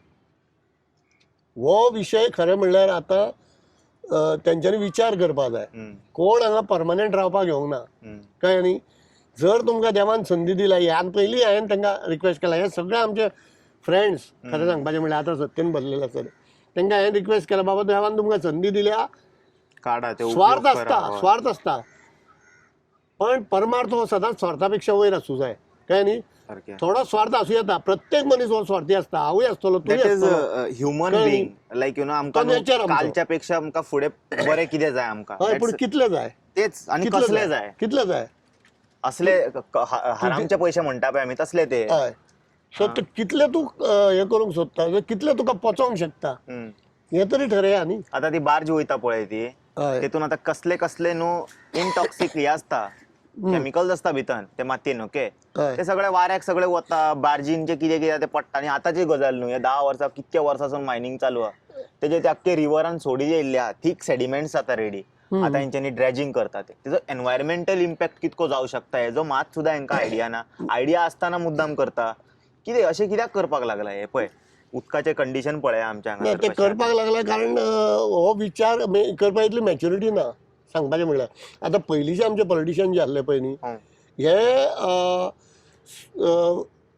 हो विशय खरें म्हणल्यार आतां तेंच्यांनी विचार करपाक जाय. कोण हांगा परमनंट रावपाक येवंक ना, कळ्ळें न्ही? जर तुमकां देवान संदी दिल्या, ह्या पयलीं हांवें तांकां रिक्वेस्ट केला, हे सगळे आमचे फ्रेंड्स खरें सांगपाचें म्हणल्यार आतां सत्यन भरलेले आसत तांकां हांवें रिक्वेस्ट केला बाबा देवान तुमकां संदी दिल्या, स्वार्थ आसता पण परमार्थ हो सदांच स्वार्था पेक्षा वयर आसूं जाय, कळ्ळें न्ही? थोडो स्वार्थ आसूं येता. प्रत्येक मनीस हो स्वार्थी आसता, हांवूय आसतलो, तूंय आसतलो. Human being like you know आमकां कालच्या पेक्षा आमकां फुडें बरें कितें जाय आमकां. हय, पूण कितलें जाय? तेच आनी कसलें जाय? कितलें जाय? असले हरामचे पयशे म्हणटा पळय आमी तसले ते. हय, सो ते कितले तूं हे करूंक सोदता, कितले तुका पचोवंक शकता हे तरी ठरया न्ही. आतां ती बार्ज वयता पळय ती, तेतून आतां कसले कसले न्हू इनटॉक्सीक हे आसता, केमिकल्स आसता भितर ते मातयेन. ओके, ते सगळे वाऱ्याक सगळे वता, बार्जींचे कितें कितें ते पडटा. आनी आतांची गजाल न्हू, हे 10 वर्सां कितक्या वर्सांसून मायनिंग चालू आहा, तेजे ते आख्खे रिवरान सोडी येयल्ले आहा, थीक सेडिमेंट्स जाता रेडी. आतां हेंच्यांनी ड्रेजिंग करता तेजो एनवायरमेंटल इम्पॅक्ट कितको जावं शकता हेजो मात सुद्दां हांकां आयडिया ना. आयडिया आसतना मुद्दाम करता. कितें अशें कित्याक करपाक लागला हे? पळय उदकाचें कंडिशन पळय आमच्या हांगा. ते करपाक लागला कारण हो विचार करपाक इतली मॅच्युरिटी ना सांगपाचें म्हणल्यार. आतां पयलींचे आमचे पॉलिटिशियन जे आसले पळय न्ही, हे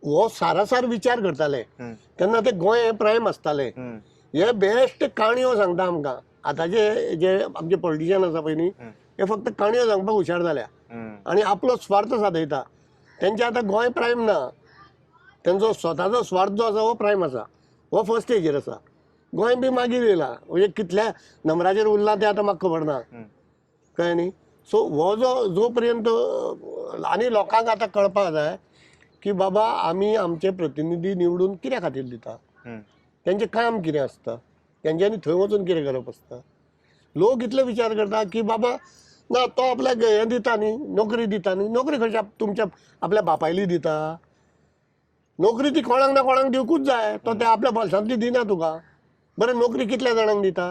हो सारासार विचार करताले तेन्ना ते गोंय प्रायम आसताले. हे बेस्ट काणयो सांगता आमकां. आतांचे जे आमचे पॉलिटिशियन आसा पळय न्ही, हे फक्त काणयो सांगपाक हुशार जाल्या आनी आपलो स्वार्थ सादयता. तेंचे आतां गोंय प्रायम ना, तेंचो स्वताचो स्वार्थ जो आसा हो प्रायम आसा, हो फर्स्ट स्टेजीर आसा. गोंय बी मागीर येयला, म्हणजे कितल्या नंबराचेर उरला तें आतां म्हाका खबर ना, कळ्ळें न्ही? सो हो जो पर्यंत आनी लोकांक आतां कळपाक जाय की बाबा आमी आमचे प्रतिनिधी निवडून कित्या खातीर दिता, तेंचें काम कितें आसता, तेंच्यांनी थंय वचून कितें करप आसता. लोक इतले विचार करता की बाबा ना तो आपल्याक हें दिता न्ही, नोकरी दिता न्ही, नोकरी खंयच्या तुमच्या आपल्या बापायली दिता. नोकरी ती कोणाक ना कोणाक दिवकूच जाय, तो त्या आपल्या बोल्सांतली दिना तुका. बरें नोकरी कितल्या जाणांक दिता,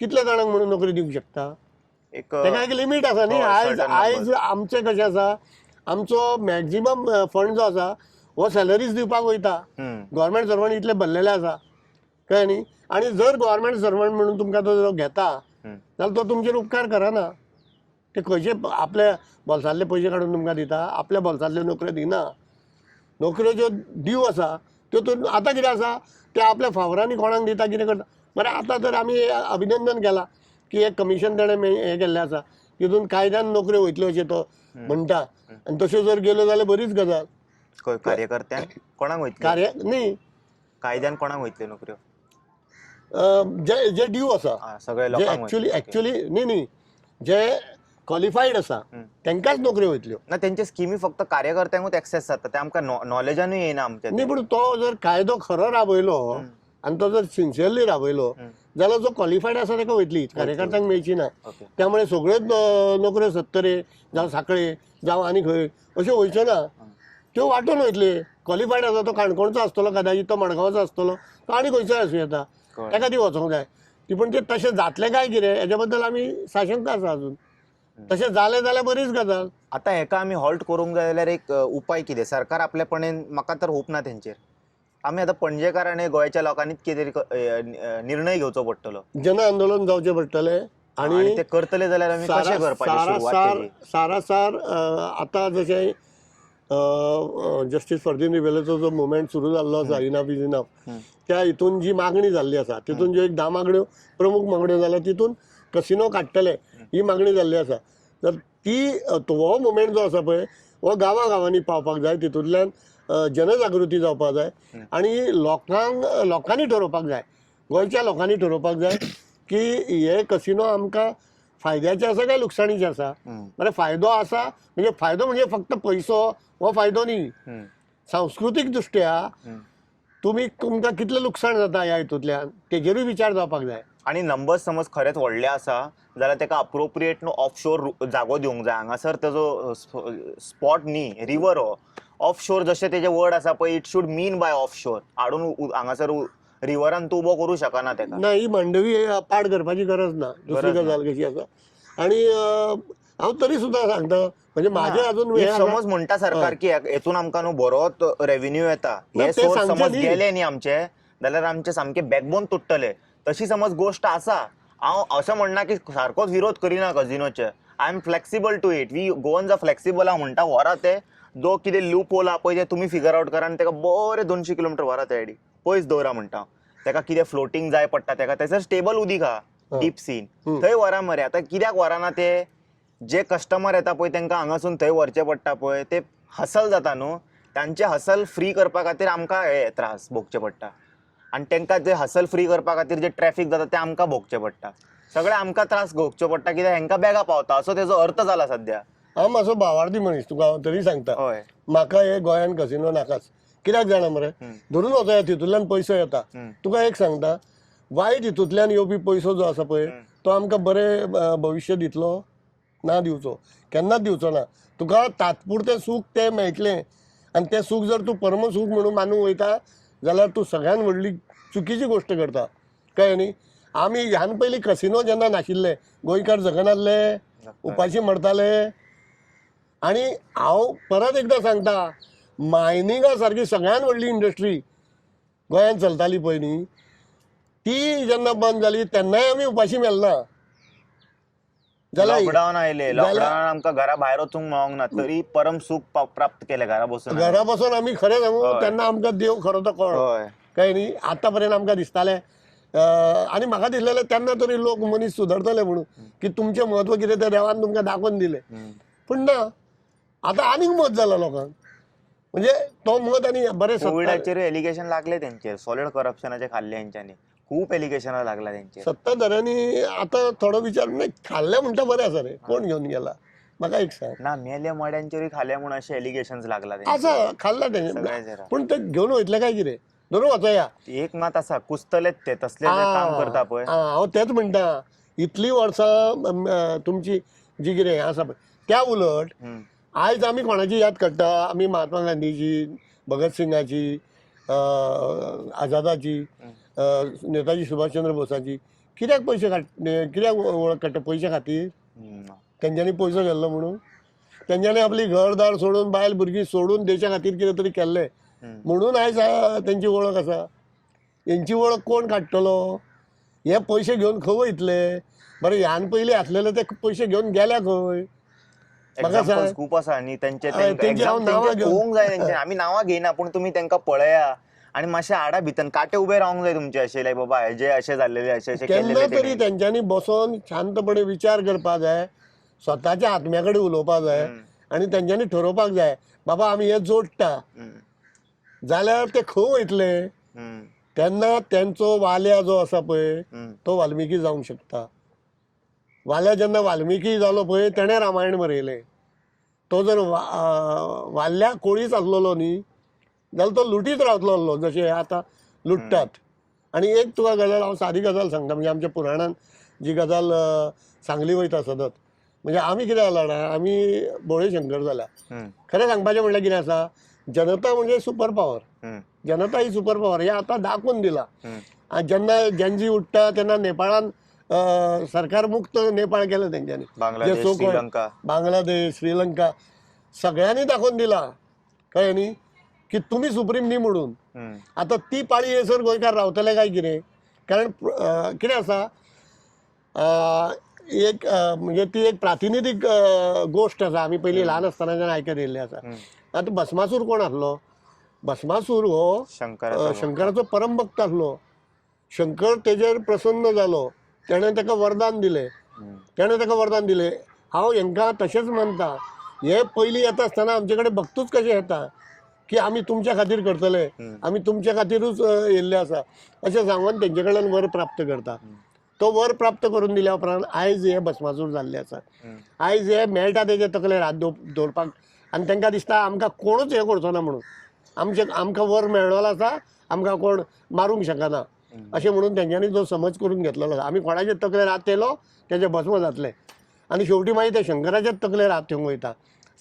कितल्या जाणांक म्हणून नोकरी दिवंक शकता? तेका एक लिमीट आसा न्ही. आयज आमचें कशें आसा, आमचो मॅक्झिमम फंड जो आसा हो सॅलरीज दिवपाक वयता. गव्हर्मेंट सर्वंट इतले भरलेले आसा, कळ्ळें न्ही? आनी जर गव्हर्मेंट सर्वंट म्हणून तुमकां तो घेता जाल्यार तो तुमचेर उपकार करना. ते खंयचे आपल्या बोल्सांतले पयशे काडून तुमकां दिता, आपल्या बोल्सांतल्यो नोकऱ्यो दिना. नोकऱ्यो ज्यो डीव आसा त्यो आतां कितें आसा ते आपल्या फावरांनी कोणाक दिता, कितें करता, बरें आतां तर आमी अभिनंदन केलां की एक कमिशन ताणें हें केल्लें आसा, तितून कायद्यान नोकऱ्यो वयतल्यो अशें तो म्हणटा, आनी तश्यो जर गेल्यो जाल्यार बरीच गजाल. कार्यकर्त्यांक कोणाक वयतले कार्य न्ही, कायद्यान कोणाक वयतल्यो नोकऱ्यो? जे जे ड्यू आसा, सगळे जे लोकांक एक्च्युली न्ही जे क्वॉलिफायड आसा तांकांच नोकऱ्यो वयतल्यो. ना तेंचे स्किमी फक्त कार्यकर्त्यांकूच एक्सेस जाता, ते आमकां नॉलेजानूय येना आमच्या न्ही, पूण तो जर कायदो खरो राबयलो आनी तो जर सिन्सियरली राबयलो जाल्यार जो क्वॉलिफायड आसा ताका वयतली, कार्यकर्त्यांक मेळची ना. ओके. त्यामुळे सगळ्योच नोकऱ्यो सत्तरे जावं सांखळे जावं आनी खंय अश्यो वयच्यो ना, त्यो वांटून वयतले. क्वॉलिफायड आसा तो काणकोणचो आसतलो, कदाचित तो मडगांवचो आसतलो, तो आनी खंयचोय आसूं येता, ताका ती वचोंक जाय. ती पण ते तशें जातलें काय कितें हेच्या बद्दल आमी साशंक आसा अजून. तशें जालें जाल्यार बरीच गजाल. आता हेका आमी हॉल्ट करूंक जाय जाल्यार एक उपाय कितें? सरकार आपल्यापणेन, म्हाका तर होप ना तेंचेर. आमी आतां पणजेकार आनी गोंयच्या लोकांनीच कितें तरी निर्णय घेवचो पडटलो. जन आंदोलन जावचें पडटलें आणि ते करतले जाल्यार आमी कशें करपाचें सुरवात तेजी? सारासार आतां जशें जस्टीस फॉर दी रिबेलाचो जो मुवमेंट सुरू जाल्लो आसा, इनफ इज इनफ, त्या हितून जी मागणी जाल्ली आसा तितून ज्यो एक 10 मागण्यो प्रमुख मागण्यो जाल्यार तितून कसिनो काडटले ही मागणी जाल्ली आसा. तर ती हो मुवमेंट जो आसा पळय हो गांवांनी पावपाक जाय, तितूंतल्यान जनजागृती जावपाक जाय आनी लोकांनी ठरोवपाक जाय, गोंयच्या लोकांनी ठरोवपाक जाय की हे कसिनो आमकां फायद्याचे आसा काय लुकसाणीचे आसा. बरें, फायदो आसा म्हणजे फायदो म्हणजे फक्त पयसो हो फायदो न्ही, सांस्कृतीक दृश्ट्या तुमकां कितलें लुकसाण जाता ह्या हितूंतल्यान तेजेरूय विचार जावपाक जाय. आणि नंबर्स समज खरेंच व्हडले आसा जाल्यार तेका अप्रोप्रिएट न्हू ऑफशोर जागो दिवंक जाय. हांगासर तेजो स्पॉट न्ही, रिवर हो ऑफशोर जशें तेजे वर्ड आसा पळय, it should mean by offshore. हाडून हांगासर रिवरान तूं उबो करूं शकना तेका. ना, ही मांडवी पाड करपाची गरज ना. दुसरी गजाल कशी आसा, आणि हांव तरी सुद्दां सांगता म्हणजे म्हाजे अजून समज म्हणटा सरकार की हेतून आमकां न्हू बरोच रेव्हेन्यू येता, हे ते सोर्स सांगचे समज न्ही. गेले न्ही आमचे जाल्यार आमचे सामके बॅकबोन तुटतले. तशी समज गोष्ट आसा, हांव असं म्हणना की सारकोच विरोध करिना कझिनोचे. I am flexible to it. We Goans are flexible. हांव म्हणटा व्हरा ते जो कितें लूप होल आहा पळय ते तुमी फिगर आउट करा आनी तेका बरें 200 किलोमिटर व्हरा ते आयडी पयस दवरा म्हणटा. तेका कितें फ्लोटींग जाय पडटा, तेका थंयसर स्टेबल उदीक आहा, डीप सीन, थंय व्हरा मरे. आतां कित्याक व्हराना ते? जे कस्टमर येता पळय तांकां हांगासून थंय व्हरचें पडटा पळय, ते हसल जाता न्हू, तांचे हसल फ्री करपा खातीर आमकां हे त्रास भोगचे पडटा. आनी तांकां जे हसल फ्री करपा खातीर जे ट्रॅफिक जाता ते आमकां भोगचें पडटा. सगळे आमकां त्रास भोगचो पडटा कित्याक हांकां बॅगा पावता, असो तेजो अर्थ जाला सध्या. हांव मातसो भावार्थी मनीस, तुका हांव तरी सांगता, हय, म्हाका हे गोंयान कसिनो नाकाच. कित्याक जाणा मरे, धरून वचया तितूंतल्यान पयसो येता. तुका एक सांगता, वायट हितूंतल्यान येवपी पयसो जो आसा पळय तो आमकां बरें भविश्य दितलो ना, दिवचो केन्नाच दिवचो ना. तुका तात्पुरतें सूख तें मेळटलें आनी तें सूख जर तूं परम सूख म्हणून मानूंक वयता जाल्यार तूं सगळ्यान व्हडली चुकीची गोश्ट करता, कळ्ळें न्ही. आमी ह्यान पयलीं कसिनो जेन्ना नाशिल्ले गोंयकार जगनासले, उपाशी मरताले. आनी हांव परत एकदां सांगता, मायनिंगा सारकी सगळ्यान व्हडली इंडस्ट्री गोंयांत चलताली पळय न्ही, ती जेन्ना बंद जाली तेन्नाय आमी उपाशी मेलना. लॉकडावन आयले, लॉकडावन आमकां घरा भायर वचूंक मेळोंक ना, तरी परम सूख प्राप्त केलें घरा बसून. घरा बसून आमी खरें सांगू तेन्ना आमकां देव खरो तो कळ्ळो, हय, कळ्ळें न्ही. आतां पर्यंत आमकां दिसतालें आनी म्हाका दिसलेलें तेन्ना तरी लोक मनीस सुदरतले म्हणून, की तुमचें म्हत्व कितें तें देवान तुमकां दाखोवन दिलें. पूण ना, आतां आनीक मत जाला लोकांक. म्हणजे तो मत आनी बरें कोविडाचेर एलिगेशन लागले तेंचेर, सॉलिड करप्शनाचे खाल्ले हेंच्यांनी, खूब एलिगेशनां लागला तेंचेर. सत्ताधाऱ्यांनी आतां थोडो विचार नाही, खाल्लें म्हणटा बरें आसा रे, कोण घेवन गेला म्हाका एक सांग. ना, मेले मड्यांचेरूय खाले म्हणून अशे एलिगेशन्स लागला आसा, खाल्ला तें, सगळ्याचेर. पूण ते घेवन वयतले काय कितें? धरून वचया. एक मात आसा, कुसतलेच ते तसले जे काम करता पळय. हांव तेच म्हणटा, इतलीं वर्सां तुमची जी कितें हें आसा पळय त्या उलट आयज आमी कोणाची याद करता? आमी महात्मा गांधीची, भगत सिंगाची, आझादाची, नेताजी सुभाषचंद्र बोसाची. कित्याक पयशे कित्याक वळख काडटा? पयशे खातीर? तेंच्यांनी पयसो गेल्लो म्हणून? तेंच्यांनी आपली घरदार सोडून, बायल भुरगीं सोडून देशा खातीर कितें तरी केल्लें म्हणून आयज तेंची वळख आसा. हेंची वळख कोण काडटलो? हे पयशे घेवन खंय वयतले? बरें, ह्यान पयलीं आसलेले ते पयशे घेवन गेल्या खंय? खूप आसा न्ही तेंचे. तेंची हांव नांवां घेवन पळोवंक जाय तेंचे. आमी नांवां घेयना, पूण तुमी तेंकां पळया. आणि मातशे आडा भितन काटे उभे रावंक जाय तुमचे अशे लायक बाबा हेजे अशे जाल्लेले अशे केन्ना केल्लेले तरी तेंच्यांनी बसोन शांतपणे विचार करपा जाय, स्वताच्या आत्म्या कडेन उलोवपाक जाय आणि तेंच्यांनी ठरोवपाक जाय बाबा आमी हे जोडटा जाल्यार ते खंय वयतले. तेन्ना तेंचो वाल्या जो आसा पळय तो वाल्मिकी जावंक शकता. वाल्या जेन्ना वाल्मिकी जालो पळय तेणें रामायण बरयलें. तो जर वाल्या कोळीच आसलोलो न्ही जाल्यार तो लुटीत रावतलो जशे आतां लुट्टात. आणि एक तुका गजाल हांव सादी गजाल सांगता, म्हणजे आमच्या पुराणान जी गजाल सांगली वयता सतत, म्हणजे आमी कितें जाला ना, आमी भोळे शंकर जाला. खरें सांगपाचें म्हणल्यार कितें आसा, जनता म्हणजे सुपर पॉवर. जनता ही सुपर पॉवर हे आतां दाखोवन दिला. जेन्ना जेनजी उठ्ठा तेन्ना नेपाळान सरकार मुक्त नेपाळ केलं तेंच्यांनी. बांगलादेश, श्रीलंका सगळ्यांनी दाखोवन दिला कळ्ळें न्ही की तुमी सुप्रीम न्ही म्हणून. आता ती पाळी येसर गोंयकार रावतले काय कितें, कारण कितें आसा एक म्हणजे ती एक प्रातिनिधीक गोश्ट आसा. आमी पयलीं ल्हान आसतनाच्यान आयकत येयल्ली आसा. आतां भस्मासूर कोण आसलो, भस्मासूर हो शंकराचो परम भक्त आसलो. शंकर तेजेर प्रसन्न जालो, तेणें ताका वरदान दिलें. हांव हेंकां तशेंच मानता, हे पयलीं येता आसतना आमचे कडेन भक्तूच कशे येता की आमी तुमच्या खातीर करतले, आमी तुमच्या खातीरूच येयल्ले आसा अशें सांगून तेंचे कडल्यान वर प्राप्त करता. तो वर प्राप्त करून दिल्या उपरांत आयज हे भस्मासूर जाल्ले आसा. आयज हे मेळटा तेजे तकलेर हात दवरपाक आनी तांकां दिसता आमकां कोणूच हें करचो ना म्हणून, आमकां वर मेळ्ळलो आसा, आमकां कोण मारूंक शकना अशें म्हणून तेंच्यांनी जो समज करून घेतलेलो आसा. आमी कोणाचे तकलेर हात थेयलो तेजे भस्म जातले आनी शेवटी मागीर ते शंकराच्याच तकलेर हात थेवंक वयता.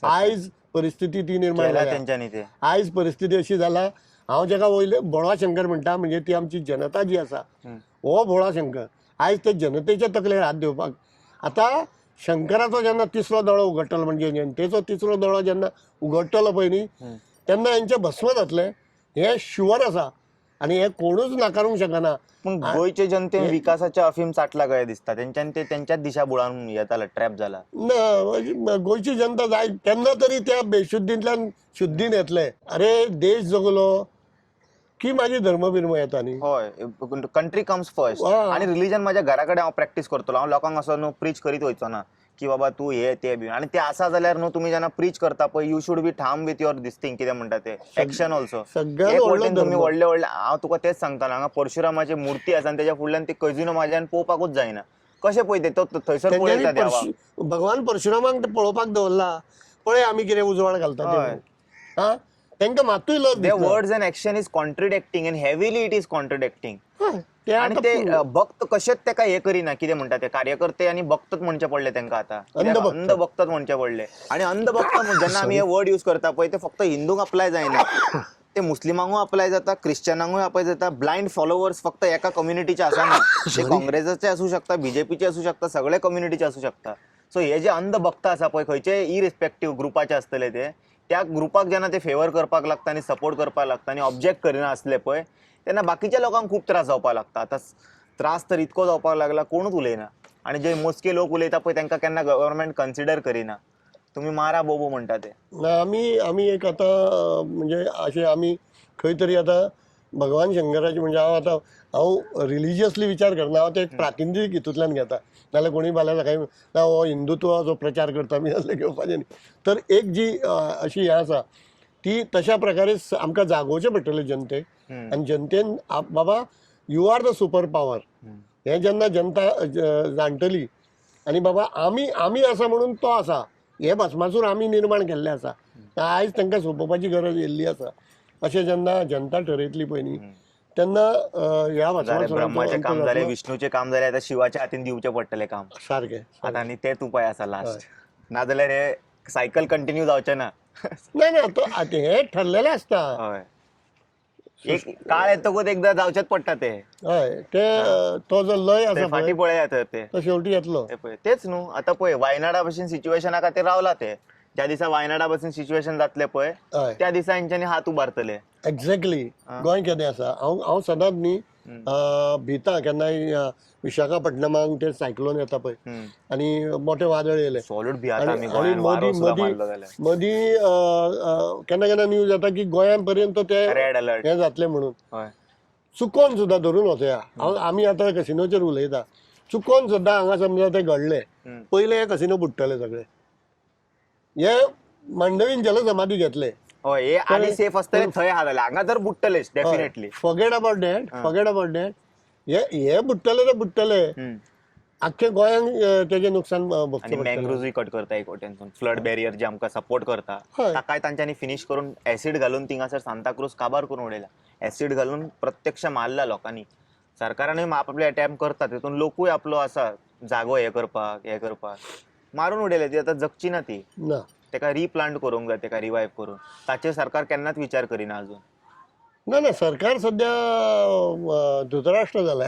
आयज परिस्थिती ती निर्माण जाल्या. आयज परिस्थिती अशी जाला, हांव जेका वयले भोळा शंकर म्हणटा, म्हणजे ती आमची जनता जी आसा हो भोळा शंकर आयज ते जनतेच्या तकलेर हात दिवपाक. आतां शंकराचो जेन्ना तिसरो दोळो उगडटलो, म्हणजे जनतेचो तिसरो दोळो जेन्ना उगडटलो पळय न्ही तेन्ना हेंचे भस्म जातले हे शुअर आसा आनी हे कोणूच नाकारूंक शकना. पूण गोंयचे जनतेन विकासाच्या अफीम चाटला कशें दिसता, तेंच्यांनी ते तेंच्याच दिशा बुळावन येताला ट्रॅप जाला. ना गोंयची जनता जाय केन्ना तरी त्या बेशुद्धींतल्यान शुद्धीन येतले. अरे देश जगलो की माझी धर्म बिर्म येता न्ही. होय, कंट्री कम्स फर्स्ट. आणि रिलीजन माझ्या घरा कडेन हांव प्रॅक्टीस करतलो. हांव लोकांक असो न्हू प्रीच करीत वयचो ना की बाबा तू हे ते बी. आणि ते आसा जाल्यार न्हू तुमी जेन्ना प्रीच करता पळय यू शूड बी ठाम विथ युअर दिस थिंग, कितें म्हणटा ते एक्शन ऑल्सो. तुम्ही व्हडले हांव तुका तेच सांगतालो, हांगा परशुरामाची मूर्ती आसा आनी तेच्या फुडल्यान ती कजिनो म्हाज्यान पळोवपाकूच जायना. कशें पळयते तो थंयसर पळयता देवा. भगवान परशुरामाक पळोवपाक दवरला पळय आमी कितें उजवाड घालता तेंकां मातूय लज दिसना. Words end action is contradicting end heavily it is contradicting. आणि ते भक्त कशेच तेका हे करिना, कितें म्हणटा ते कार्यकर्ते आनी भक्तच म्हणचे पडले तेंकां आतां. अंध भक्तच म्हणचे पडले. आणि अंध भक्त जेन्ना आमी हे वर्ड यूज करता पळय ते फक्त हिंदूंक अप्लाय जायना, ते मुस्लिमांकूय अप्लाय जाता, क्रिश्चनांकूय अप्लाय जाता. ब्लायंड फॉलोवर्स फक्त एका कम्युनिटीचे आसना, ते काँग्रेसाचे आसूं शकता, बीजेपीचे आसूं शकता, सगळे कम्युनिटीचे आसूं शकता. सो हे जे अंध भक्त आसा पळय खंयचे इरिस्पेक्टीव ग्रुपाचे आसतले ते, त्या ग्रुपाक जेन्ना ते फेवर करपाक लागता आनी सपोर्ट करपाक लागता आनी ऑब्जेक्ट करिना आसले पळय तेन्ना बाकीच्या लोकांक खूब त्रास जावपाक लागता. आतां त्रास तर इतको जावपाक लागला कोणूच उलयना. आणि जे मोजके लोक उलयता पळय तांकां केन्ना गव्हर्नमेंट कन्सिडर करिना. तुम्ही मारा बोबो म्हणटा ते. आमी एक आतां म्हणजे अशें आमी खंय तरी आतां भगवान शंकराचे म्हणजे हांव रिलिजियसली विचार करना, हांव ते एक प्रातिनिधीक हितूंतल्यान घेता. नाल्यार कोणी बायला सकाळी हो हिंदुत्वाचो प्रचार करता आमी असले घेवपाचें न्ही. तर एक जी अशी हें आसा ती तशा प्रकारे आमकां जागोवचें पडटलें जनतेक. आनी जनतेन बाबा you are the super power हें जेन्ना जनता जाणटली आनी बाबा आमी आसा म्हणून तो आसा, हे भस्मासूर आमी निर्माण केल्ले आसा, आयज तांकां सोंपोवपाची गरज येयल्ली आसा अशें जेन्ना जनता ठरयतली पळय न्ही तेन्ना ह्या ब्रह्माचें काम जालें, विष्णूचें काम जालें, आतां शिवाच्या हातीन दिवचें पडटलें काम सारकें. आतां आनी तेच उपाय आसा लास्ट. नाजाल्यार हे सायकल कंटिन्यू जावचें ना. ना तो हे ठरलेलें आसता. हय, एक काळ येतकूच एकदां जावचेच पडटा ते. हय, ते तो जो लय आसा फाटी पळयात ते तो शेवटी येतलो. तेच न्हू. आतां पळय वायनाडा भशेन सिच्युएशना खातीर रावला ते. ज्या दिसा वायनाडा भशेन सिच्युएशन जातलें पळय त्या दिसा हेंच्यांनी हात उबारतले. एक्झॅक्टली. गोंय कितें आसा, हांव सदांच न्ही भिता केन्नाय विशाखापट्टणमाक ते सायक्लोन येता पळय आनी मोठे वादळ येयले सॉलिड भियाता आमी आणि गोंयान वारो सुद्दां मारलो जाल्यार मदीं केन्ना केन्ना न्यूज येता की गोंयां पर्यंत ते रेड अलर्ट हे जातले म्हणून हय चुकोन सुद्दां धरून वचया आमी आतां कसिनोचेर उलयता चुकोन सुद्दां हांगा समजा ते घडले पयले हे कसिनो बुडटले सगळे हे मांडवीन जलसमाधी घेतले हय हे आनी सेफ आसतले थंय आहा जाल्यार हांगा तर बुडटलेच डेफिनेटली फॉरगेट अबाउट दॅट हे बुडटले ते बुडटले आख्खे गोंयांक तेजे नुकसान आनी भोगचें पडटलें. मँग्रोव्जूय कट करता एक वटेनसून फ्लड बॅरियर जे आमकां सपोर्ट करता हय. ताकाय तांच्यांनी फिनिश करून एसीड घालून थिंगासर सांताक्रूज काबार करून उडयला एसीड घालून प्रत्यक्ष मारला लोकांनी सरकारानूय आपले अटॅम्प करता तितून लोकूय आपलो आसा जागो हे करपाक मारून उडयले ती आतां जगची ना ती ना तेका रिप्लांट करूंक जाय तेका रिवायव करून ताचेर सरकार केन्नाच विचार करिना अजून ना सरकार सध्या धृतराष्ट्र जाला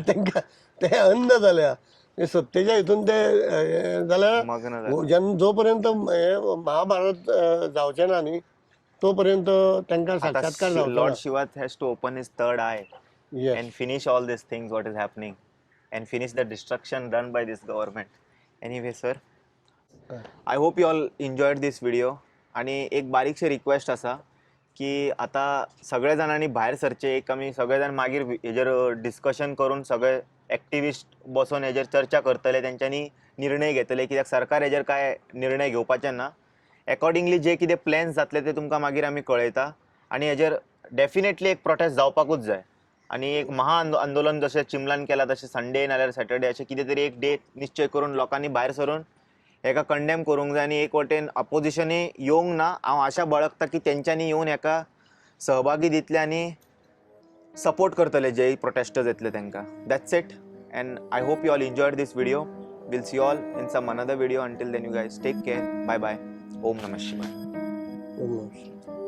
तांकां ते अंध जाल्या ते सत्तेच्या हितून ते जाल्यार मग्न जाला. जेन्ना जो पर्यंत महाभारत जावचे ना न्ही तो पर्यंत तांकां साक्षात्कार Lord जावचो Shiva has to open his third eye Yes. and finish all these things what is happening and finish the destruction done by this government. Anyway, sir, I hope you all enjoyed this video. आणि एक बारीकशी request आसा की आता सगळे जाणांनी भायर सरचे एक आमी सगळे जाण मागीर हेजेर डिस्कशन करून सगळे एक्टिविस्ट बसून हेजेर चर्चा करतले तेंच्यांनी निर्णय घेतले कित्याक सरकार हेजेर काय निर्णय घेवपाचें ना अकॉर्डिंगली जे कितें प्लॅन्स जातले ते तुमकां मागीर आमी कळयता आनी हेजेर डेफिनेटली एक प्रोटेस्ट जावपाकूच जाय आनी एक आंदोलन जशें चिमलान केला तशें संडे नाल्यार सॅटर्डे अशें कितें तरी एक डेट निश्चय करून लोकांनी भायर सरून हेका कंडेम करूंक जाय आनी एक वटेन अपोजिशनूय येवंक ना हांव आशा बाळगता की तेंच्यांनी येवन हेका सहभागी दितले आनी सपोर्ट करतले जे प्रोटेस्टर्स येतले तांकां that's it and I hope you all enjoyed this video will see all in some another video until then you guys take care bye bye ओम नमः शिवाय ना